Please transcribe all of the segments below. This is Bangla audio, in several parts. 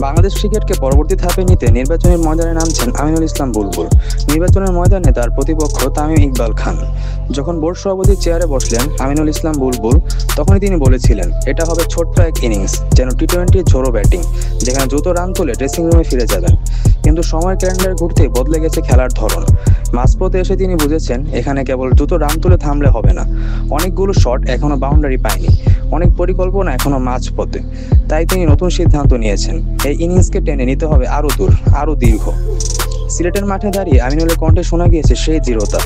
বাংলাদেশ ক্রিকেটকে পরবর্তী ধাপে নিতে নির্বাচনের ময়দানে নামছেন আমিনুল ইসলাম বুলবুল। নির্বাচনের ময়দানে তার প্রতিপক্ষ তামিম ইকবাল খান। যখন বোর্ড সভাপতির চেয়ারে বসলেন আমিনুল ইসলাম বুলবুল, তখনই তিনি বলেছিলেন, এটা হবে ছোট্ট এক ইনিংস, যেন টি-20 ঝোড়ো ব্যাটিং, যেখানে দ্রুত রান তুলে ড্রেসিং রুমে ফিরে যাবেন। কিন্তু সময়ের ক্যালেন্ডার ঘুরতেই বদলে গেছে খেলার ধরন। মাঝপথে এসে তিনি বুঝেছেন, এখানে কেবল দ্রুত রান তুলে থামলে হবে না। অনেকগুলো শট এখনো বাউন্ডারি পায়নি, অনেক পরিকল্পনা এখনো মাঝপথে। তাই তিনি নতুন সিদ্ধান্ত নিয়েছেন, এই ইনিংসকে টেনে নিতে হবে আরও দূর, আরও দীর্ঘ। সিলেটের মাঠে দাঁড়িয়ে আমিনুলের কণ্ঠে শোনা গিয়েছে সেই দৃঢ়তা,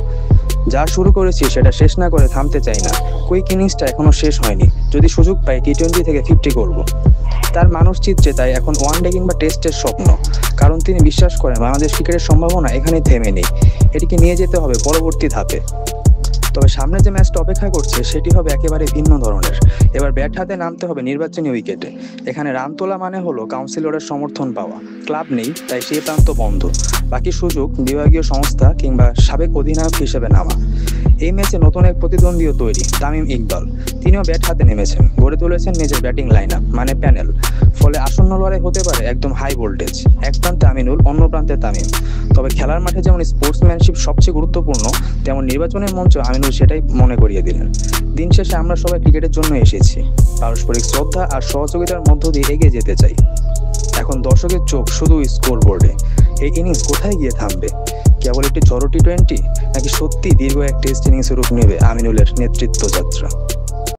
যা শুরু করেছি সেটা শেষ না করে থামতে চাই না। কুইক ইনিংসটা এখনো শেষ হয়নি, যদি সুযোগ পাই টি-20 থেকে 50 করব। তার মানুষ চিত্রে তাই এখন ওয়ানডে কিংবা টেস্টের স্বপ্ন, কারণ তিনি বিশ্বাস করেন বাংলাদেশ ক্রিকেটের সম্ভাবনা এখানেই থেমে নেই, এটিকে নিয়ে যেতে হবে পরবর্তী ধাপে। তবে সামনে যে ম্যাচটা অপেক্ষা করছে সেটি হবে একেবারে ভিন্ন ধরনের। এবার ব্যাট হাতে নামতে হবে নির্বাচনী উইকেটে। এখানে রান তোলা মানে হলো কাউন্সিলরের সমর্থন পাওয়া। ক্লাব নেই, তাই সে প্রান্ত বন্ধ। বাকি সুযোগ বিভাগীয় সংস্থা কিংবা সাবেক অধিনায়ক হিসেবে নামা। এই ম্যাচে নতুন এক প্রতিদ্বন্দ্বীও তৈরি, তামিম ইকবাল। তিনিও ব্যাট হাতে নেমেছেন, গড়ে তুলেছেন নিজের ব্যাটিং লাইন আপ মানে প্যানেল। ফলে আসন্ন লড়াই হতে পারে একদম হাই ভোল্টেজ। এক প্রান্তে আমিনুল, অন্য প্রান্তে তামিম। তবে খেলার মাঠে যেমন স্পোর্টসম্যানশিপ সবচেয়ে গুরুত্বপূর্ণ, তেমন নির্বাচনের মঞ্চ আমিনুল সেটাই মনে করিয়ে দিলেন। দিন শেষে আমরা সবাই ক্রিকেটের জন্য এসেছি, পারস্পরিক শ্রদ্ধা আর সহযোগিতার মধ্য দিয়ে এগিয়ে যেতে চাই। এখন দর্শকের চোখ শুধু স্কোরবোর্ডে। এই ইনিংস কোথায় গিয়ে থামবে? কেবল একটি ঝড়ো টি-20, নাকি সত্যি দীর্ঘ এক টেস্ট ইনিংসের রূপ নেবে আমিনুলের নেতৃত্ব যাত্রা?